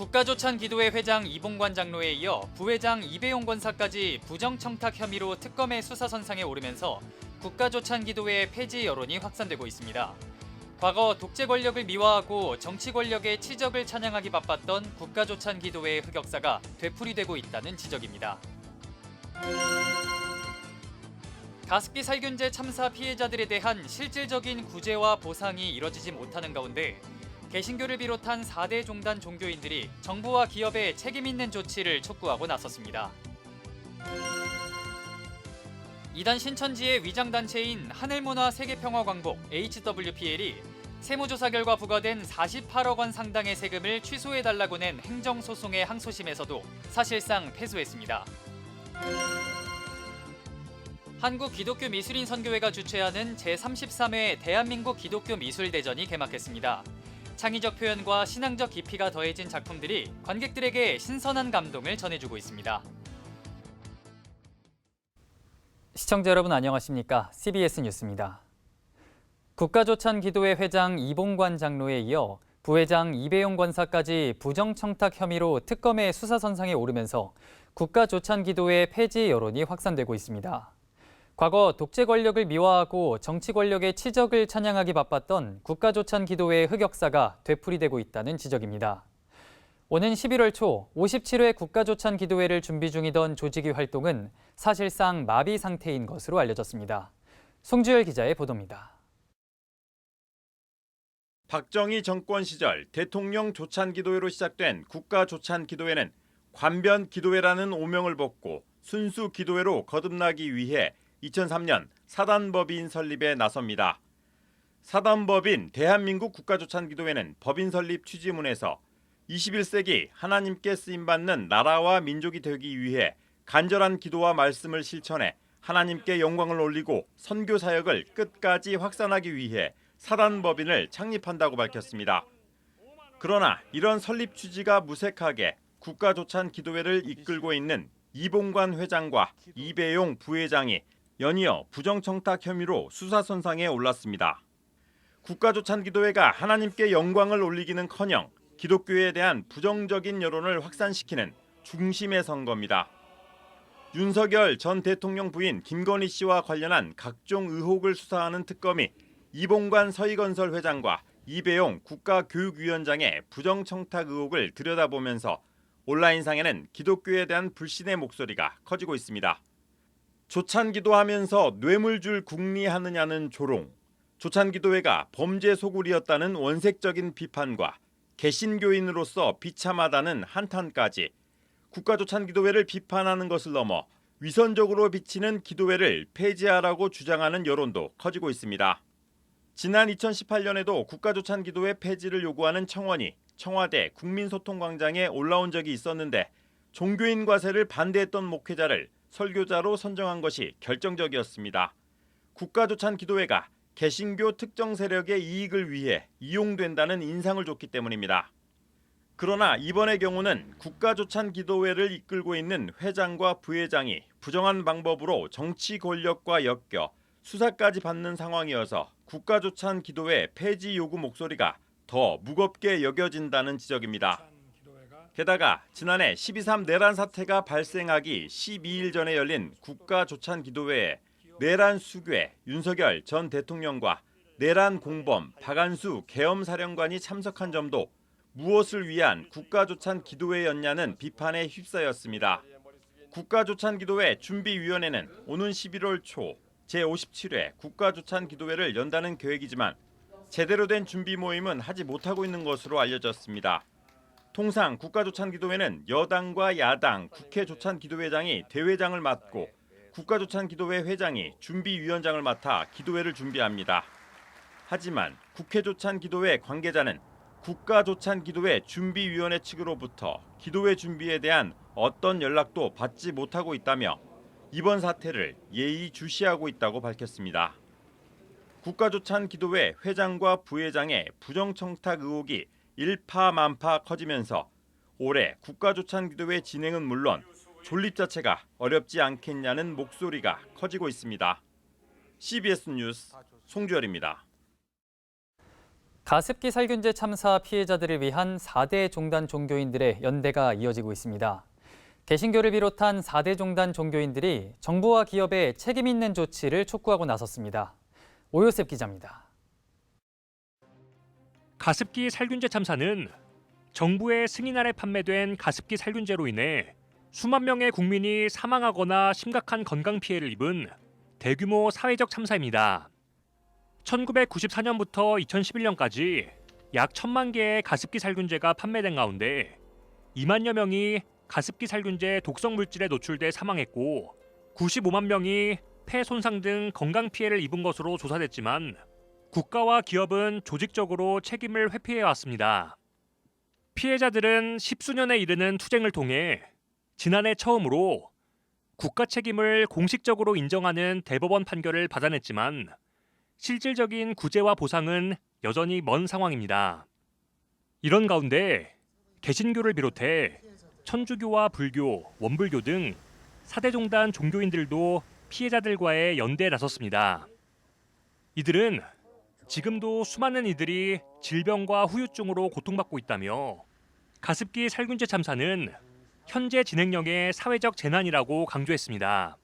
국가조찬기도회 회장 이봉관 장로에 이어 부회장 이배용 권사까지 부정청탁 혐의로 특검의 수사선상에 오르면서 국가조찬기도회 폐지 여론이 확산되고 있습니다. 과거 독재 권력을 미화하고 정치 권력의 치적을 찬양하기 바빴던 국가조찬기도회의 흑역사가 되풀이되고 있다는 지적입니다. 가습기 살균제 참사 피해자들에 대한 실질적인 구제와 보상이 이뤄지지 못하는 가운데 개신교를 비롯한 4대 종단 종교인들이 정부와 기업의 책임 있는 조치를 촉구하고 나섰습니다. 이단 신천지의 위장단체인 하늘문화세계평화광복 HWPL이 세무조사 결과 부과된 48억 원 상당의 세금을 취소해달라고 낸 행정소송의 항소심에서도 사실상 패소했습니다. 한국기독교미술인선교회가 주최하는 제33회 대한민국 기독교미술대전이 개막했습니다. 창의적 표현과 신앙적 깊이가 더해진 작품들이 관객들에게 신선한 감동을 전해주고 있습니다. 시청자 여러분 안녕하십니까? CBS 뉴스입니다. 국가조찬기도회 회장 이봉관 장로에 이어 부회장 이배용 권사까지 부정청탁 혐의로 특검의 수사선상에 오르면서 국가조찬기도회 폐지 여론이 확산되고 있습니다. 과거 독재 권력을 미화하고 정치 권력의 치적을 찬양하기 바빴던 국가조찬기도회의 흑역사가 되풀이되고 있다는 지적입니다. 오는 11월 초 57회 국가조찬기도회를 준비 중이던 조직위 활동은 사실상 마비 상태인 것으로 알려졌습니다. 송주열 기자의 보도입니다. 박정희 정권 시절 대통령 조찬기도회로 시작된 국가조찬기도회는 관변기도회라는 오명을 벗고 순수 기도회로 거듭나기 위해 2003년 사단법인 설립에 나섭니다. 사단법인 대한민국 국가조찬기도회는 법인 설립 취지문에서 21세기 하나님께 쓰임받는 나라와 민족이 되기 위해 간절한 기도와 말씀을 실천해 하나님께 영광을 올리고 선교 사역을 끝까지 확산하기 위해 사단법인을 창립한다고 밝혔습니다. 그러나 이런 설립 취지가 무색하게 국가조찬기도회를 이끌고 있는 이봉관 회장과 이배용 부회장이 연이어 부정청탁 혐의로 수사선상에 올랐습니다. 국가조찬기도회가 하나님께 영광을 올리기는커녕 기독교에 대한 부정적인 여론을 확산시키는 중심에 선 겁니다. 윤석열 전 대통령 부인 김건희 씨와 관련한 각종 의혹을 수사하는 특검이 이봉관 서희건설 회장과 이배용 국가교육위원장의 부정청탁 의혹을 들여다보면서 온라인상에는 기독교에 대한 불신의 목소리가 커지고 있습니다. 조찬기도하면서 뇌물줄 궁리하느냐는 조롱, 조찬기도회가 범죄 소굴이었다는 원색적인 비판과 개신교인으로서 비참하다는 한탄까지 국가조찬기도회를 비판하는 것을 넘어 위선적으로 비치는 기도회를 폐지하라고 주장하는 여론도 커지고 있습니다. 지난 2018년에도 국가조찬기도회 폐지를 요구하는 청원이 청와대 국민소통광장에 올라온 적이 있었는데 종교인 과세를 반대했던 목회자를 설교자로 선정한 것이 결정적이었습니다. 국가조찬기도회가 개신교 특정 세력의 이익을 위해 이용된다는 인상을 줬기 때문입니다. 그러나 이번의 경우는 국가조찬기도회를 이끌고 있는 회장과 부회장이 부정한 방법으로 정치 권력과 엮여 수사까지 받는 상황이어서 국가조찬기도회 폐지 요구 목소리가 더 무겁게 여겨진다는 지적입니다. 게다가 지난해 12.3 내란 사태가 발생하기 12일 전에 열린 국가조찬기도회에 내란 수괴 윤석열 전 대통령과 내란 공범 박안수 계엄사령관이 참석한 점도 무엇을 위한 국가조찬기도회였냐는 비판에 휩싸였습니다. 국가조찬기도회 준비위원회는 오는 11월 초 제57회 국가조찬기도회를 연다는 계획이지만 제대로 된 준비 모임은 하지 못하고 있는 것으로 알려졌습니다. 통상 국가조찬기도회는 여당과 야당 국회조찬기도회장이 대회장을 맡고 국가조찬기도회 회장이 준비위원장을 맡아 기도회를 준비합니다. 하지만 국회조찬기도회 관계자는 국가조찬기도회 준비위원회 측으로부터 기도회 준비에 대한 어떤 연락도 받지 못하고 있다며 이번 사태를 예의주시하고 있다고 밝혔습니다. 국가조찬기도회 회장과 부회장의 부정청탁 의혹이 일파만파 커지면서 올해 국가조찬기도회 진행은 물론 존립 자체가 어렵지 않겠냐는 목소리가 커지고 있습니다. CBS 뉴스 송주열입니다. 가습기 살균제 참사 피해자들을 위한 4대 종단 종교인들의 연대가 이어지고 있습니다. 개신교를 비롯한 4대 종단 종교인들이 정부와 기업의 책임 있는 조치를 촉구하고 나섰습니다. 오요셉 기자입니다. 가습기 살균제 참사는 정부의 승인 아래 판매된 가습기 살균제로 인해 수만 명의 국민이 사망하거나 심각한 건강 피해를 입은 대규모 사회적 참사입니다. 1994년부터 2011년까지 약 1,000만 개의 가습기 살균제가 판매된 가운데 2만여 명이 가습기 살균제 독성 물질에 노출돼 사망했고 95만 명이 폐 손상 등 건강 피해를 입은 것으로 조사됐지만 국가와 기업은 조직적으로 책임을 회피해왔습니다. 피해자들은 10수년에 이르는 투쟁을 통해 지난해 처음으로 국가 책임을 공식적으로 인정하는 대법원 판결을 받아냈지만 실질적인 구제와 보상은 여전히 먼 상황입니다. 이런 가운데 개신교를 비롯해 천주교와 불교, 원불교 등 4대 종단 종교인들도 피해자들과의 연대에 나섰습니다. 이들은 지금도 수많은 이들이 질병과 후유증으로 고통받고 있다며 가습기 살균제 참사는 현재 진행형의 사회적 재난이라고 강조했습니다.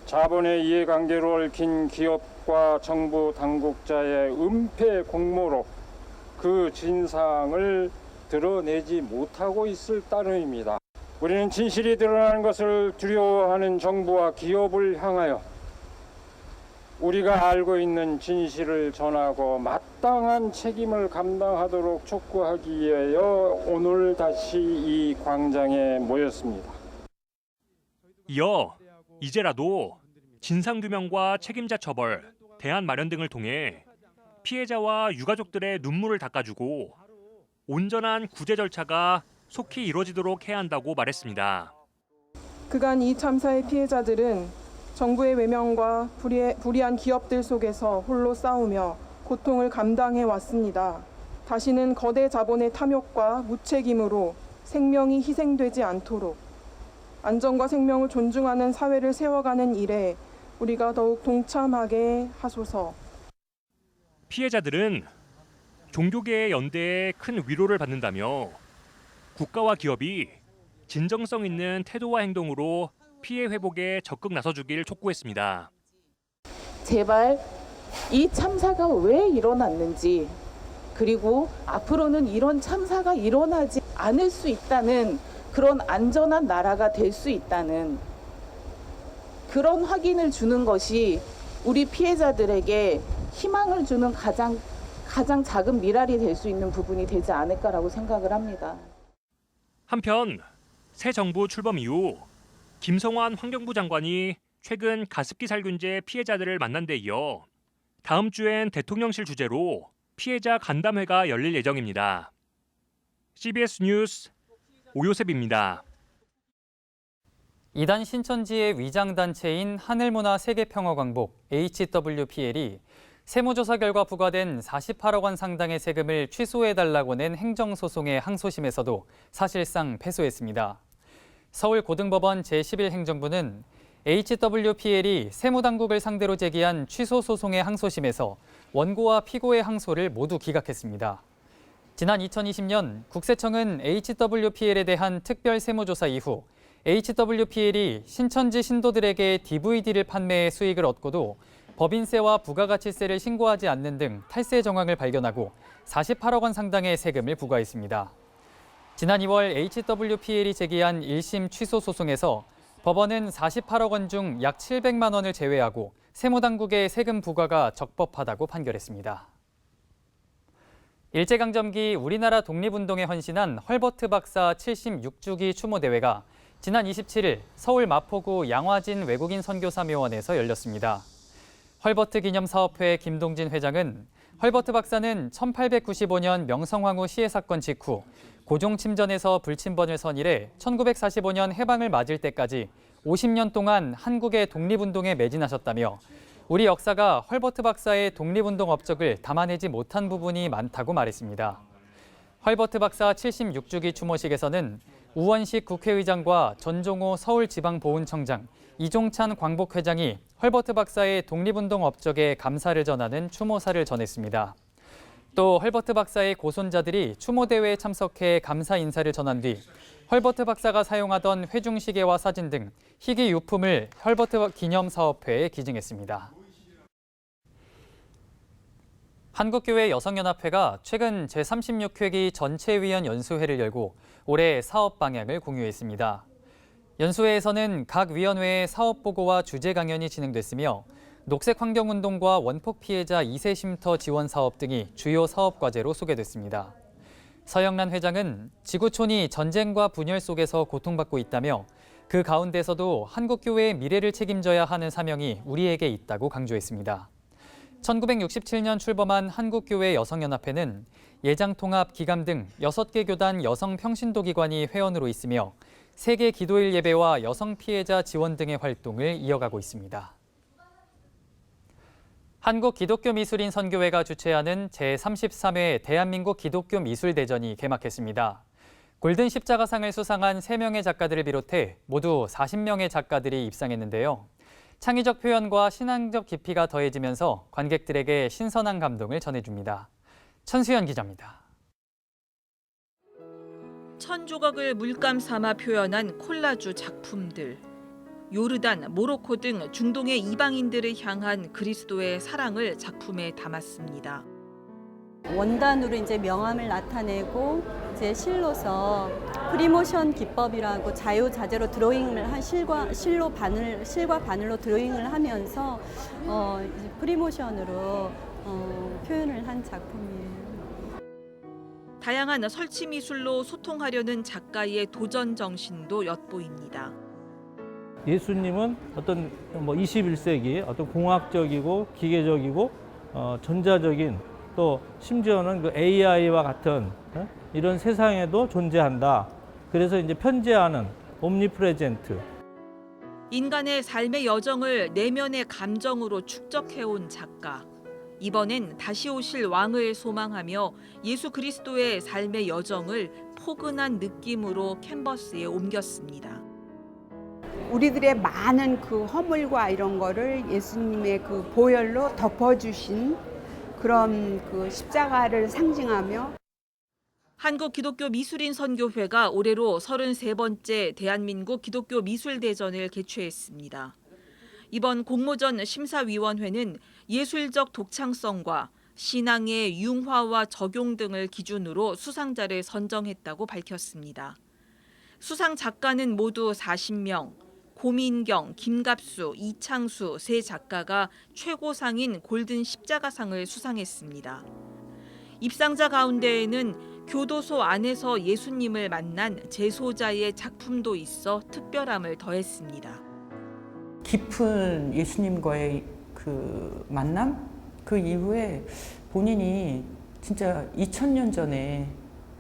자본의 이해관계로 얽힌 기업과 정부 당국자의 은폐 공모로 그 진상을 드러내지 못하고 있을 따름입니다. 우리는 진실이 드러나는 것을 두려워하는 정부와 기업을 향하여 우리가 알고 있는 진실을 전하고 마땅한 책임을 감당하도록 촉구하기 위하여 오늘 다시 이 광장에 모였습니다. 이어 이제라도 진상규명과 책임자 처벌, 대안 마련 등을 통해 피해자와 유가족들의 눈물을 닦아주고 온전한 구제 절차가 속히 이루어지도록 해야 한다고 말했습니다. 그간 이 참사의 피해자들은 정부의 외면과 불의한 기업들 속에서 홀로 싸우며 고통을 감당해 왔습니다. 다시는 거대 자본의 탐욕과 무책임으로 생명이 희생되지 않도록 안전과 생명을 존중하는 사회를 세워가는 일에 우리가 더욱 동참하게 하소서. 피해자들은 종교계의 연대에 큰 위로를 받는다며 국가와 기업이 진정성 있는 태도와 행동으로 피해 회복에 적극 나서주길 촉구했습니다. 제발 이 참사가 왜 일어났는지, 그리고 앞으로는 이런 참사가 일어나지 않을 수 있다는 그런 안전한 나라가 될 수 있다는 그런 확인을 주는 것이 우리 피해자들에게 희망을 주는 가장 작은 미랄이 될 수 있는 부분이 되지 않을까라고 생각을 합니다. 한편 새 정부 출범 이후 김성환 환경부 장관이 최근 가습기 살균제 피해자들을 만난 데 이어 다음 주엔 대통령실 주재로 피해자 간담회가 열릴 예정입니다. CBS 뉴스 오요셉입니다. 이단 신천지의 위장단체인 하늘문화 세계평화광복 HWPL이 세무조사 결과 부과된 48억 원 상당의 세금을 취소해달라고 낸 행정소송의 항소심에서도 사실상 패소했습니다. 서울고등법원 제11행정부는 HWPL이 세무당국을 상대로 제기한 취소 소송의 항소심에서 원고와 피고의 항소를 모두 기각했습니다. 지난 2020년 국세청은 HWPL에 대한 특별 세무조사 이후 HWPL이 신천지 신도들에게 DVD를 판매해 수익을 얻고도 법인세와 부가가치세를 신고하지 않는 등 탈세 정황을 발견하고 48억 원 상당의 세금을 부과했습니다. 지난 2월 HWPL이 제기한 1심 취소 소송에서 법원은 48억 원 중 약 700만 원을 제외하고 세무당국의 세금 부과가 적법하다고 판결했습니다. 일제강점기 우리나라 독립운동에 헌신한 헐버트 박사 76주기 추모대회가 지난 27일 서울 마포구 양화진 외국인 선교사 묘원에서 열렸습니다. 헐버트 기념사업회 김동진 회장은 헐버트 박사는 1895년 명성황후 시해 사건 직후 고종 침전에서 불침번을 선일해 1945년 해방을 맞을 때까지 50년 동안 한국의 독립운동에 매진하셨다며 우리 역사가 헐버트 박사의 독립운동 업적을 담아내지 못한 부분이 많다고 말했습니다. 헐버트 박사 76주기 추모식에서는 우원식 국회의장과 전종호 서울지방보훈청장, 이종찬 광복회장이 헐버트 박사의 독립운동 업적에 감사를 전하는 추모사를 전했습니다. 또 헐버트 박사의 고손자들이 추모대회에 참석해 감사 인사를 전한 뒤 헐버트 박사가 사용하던 회중시계와 사진 등 희귀 유품을 헐버트 기념사업회에 기증했습니다. 한국교회 여성연합회가 최근 제36회기 전체위원 연수회를 열고 올해 사업 방향을 공유했습니다. 연수회에서는 각 위원회의 사업 보고와 주제 강연이 진행됐으며 녹색 환경운동과 원폭 피해자 2세 쉼터 지원 사업 등이 주요 사업 과제로 소개됐습니다. 서영란 회장은 지구촌이 전쟁과 분열 속에서 고통받고 있다며 그 가운데서도 한국교회의 미래를 책임져야 하는 사명이 우리에게 있다고 강조했습니다. 1967년 출범한 한국교회 여성연합회는 예장통합, 기감 등 6개 교단 여성평신도 기관이 회원으로 있으며 세계 기도일 예배와 여성 피해자 지원 등의 활동을 이어가고 있습니다. 한국기독교미술인 선교회가 주최하는 제33회 대한민국 기독교 미술대전이 개막했습니다. 골든 십자가상을 수상한 3명의 작가들을 비롯해 모두 40명의 작가들이 입상했는데요. 창의적 표현과 신앙적 깊이가 더해지면서 관객들에게 신선한 감동을 전해줍니다. 천수연 기자입니다. 천조각을 물감 삼아 표현한 콜라주 작품들. 요르단, 모로코 등 중동의 이방인들을 향한 그리스도의 사랑을 작품에 담았습니다. 원단으로 이제 명암을 나타내고 이제 실로서 프리모션 기법이라고 자유자재로 드로잉을 한 실과 바늘로 드로잉을 하면서 이제 프리모션으로 표현을 한 작품이에요. 다양한 설치 미술로 소통하려는 작가의 도전 정신도 엿보입니다. 예수님은 어떤 21세기 어떤 공학적이고 기계적이고 전자적인 또 심지어는 그 AI와 같은 이런 세상에도 존재한다. 그래서 이제 편재하는 옴니프레젠트. 인간의 삶의 여정을 내면의 감정으로 축적해온 작가. 이번엔 다시 오실 왕을 소망하며 예수 그리스도의 삶의 여정을 포근한 느낌으로 캔버스에 옮겼습니다. 우리들의 많은 그 허물과 이런 거를 예수님의 그 보혈로 덮어주신 그런 그 십자가를 상징하며 한국기독교 미술인 선교회가 올해로 33번째 대한민국 기독교 미술대전을 개최했습니다. 이번 공모전 심사위원회는 예술적 독창성과 신앙의 융화와 적용 등을 기준으로 수상자를 선정했다고 밝혔습니다. 수상 작가는 모두 40명, 고민경, 김갑수, 이창수 세 작가가 최고상인 골든 십자가상을 수상했습니다. 입상자 가운데에는 교도소 안에서 예수님을 만난 제소자의 작품도 있어 특별함을 더했습니다. 깊은 예수님과의 그 만남? 그 이후에 본인이 진짜 2000년 전에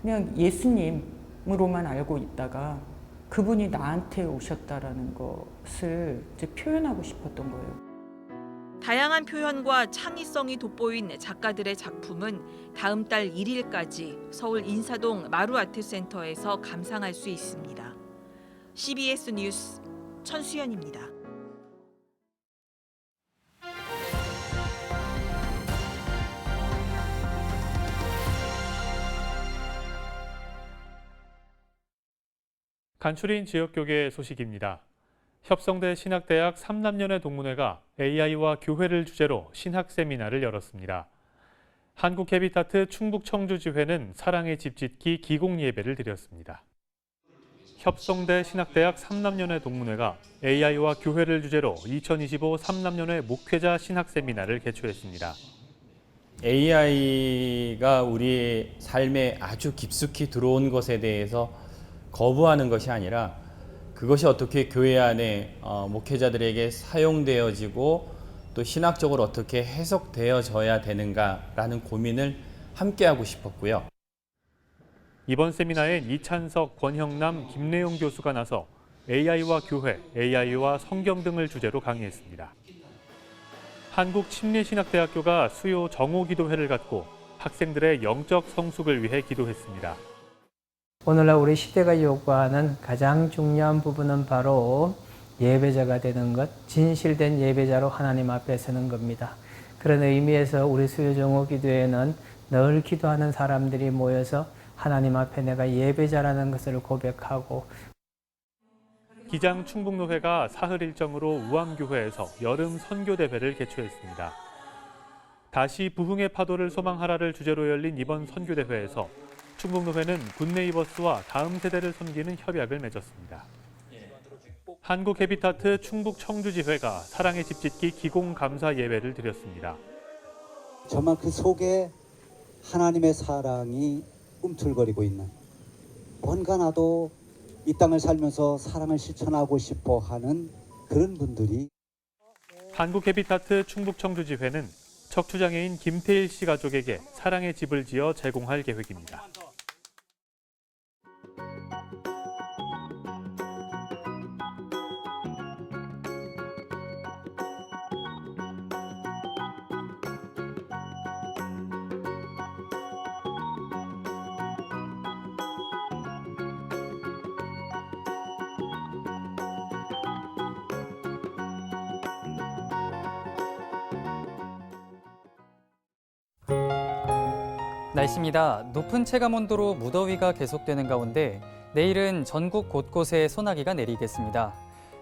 그냥 예수님으로만 알고 있다가 그분이 나한테 오셨다라는 것을 이제 표현하고 싶었던 거예요. 다양한 표현과 창의성이 돋보인 작가들의 작품은 다음 달 1일까지 서울 인사동 마루아트센터에서 감상할 수 있습니다. CBS 뉴스 천수연입니다. 간추린 지역교계 소식입니다. 협성대 신학대학 3남년의 동문회가 AI와 교회를 주제로 신학 세미나를 열었습니다. 한국헤비타트 충북청주지회는 사랑의 집 짓기 기공 예배를 드렸습니다. 협성대 신학대학 3남년의 동문회가 AI와 교회를 주제로 2025 3남년의 목회자 신학 세미나를 개최했습니다. AI가 우리의 삶에 아주 깊숙이 들어온 것에 대해서 거부하는 것이 아니라 그것이 어떻게 교회 안에 목회자들에게 사용되어지고 또 신학적으로 어떻게 해석되어져야 되는가라는 고민을 함께하고 싶었고요. 이번 세미나엔 이찬석, 권형남, 김래용 교수가 나서 AI와 교회, AI와 성경 등을 주제로 강의했습니다. 한국침례신학대학교가 수요 정오기도회를 갖고 학생들의 영적 성숙을 위해 기도했습니다. 오늘날 우리 시대가 요구하는 가장 중요한 부분은 바로 예배자가 되는 것, 진실된 예배자로 하나님 앞에 서는 겁니다. 그런 의미에서 우리 수요 정오 기도회는 늘 기도하는 사람들이 모여서 하나님 앞에 내가 예배자라는 것을 고백하고 기장 충북노회가 사흘 일정으로 우암교회에서 여름 선교대회를 개최했습니다. 다시 부흥의 파도를 소망하라를 주제로 열린 이번 선교대회에서 충북노회는 굿네이버스와 다음 세대를 섬기는 협약을 맺었습니다. 한국헤비타트 충북청주지회가 사랑의 집짓기 기공 감사 예배를 드렸습니다. 정말 그 속에 하나님의 사랑이 꿈틀거리고 있는, 뭔가 나도 이 땅을 살면서 사랑을 실천하고 싶어 하는 그런 분들이. 한국헤비타트 충북청주지회는 척추장애인 김태일 씨 가족에게 사랑의 집을 지어 제공할 계획입니다. 날씨입니다. 높은 체감 온도로 무더위가 계속되는 가운데 내일은 전국 곳곳에 소나기가 내리겠습니다.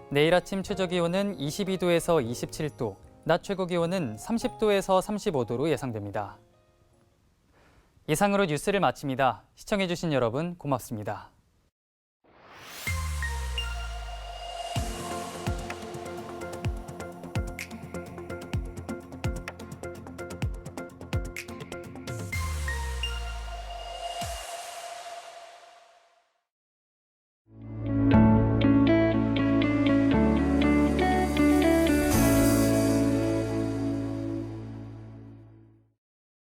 내일 아침 최저기온은 22도에서 27도, 낮 최고기온은 30도에서 35도로 예상됩니다. 이상으로 뉴스를 마칩니다. 시청해주신 여러분 고맙습니다.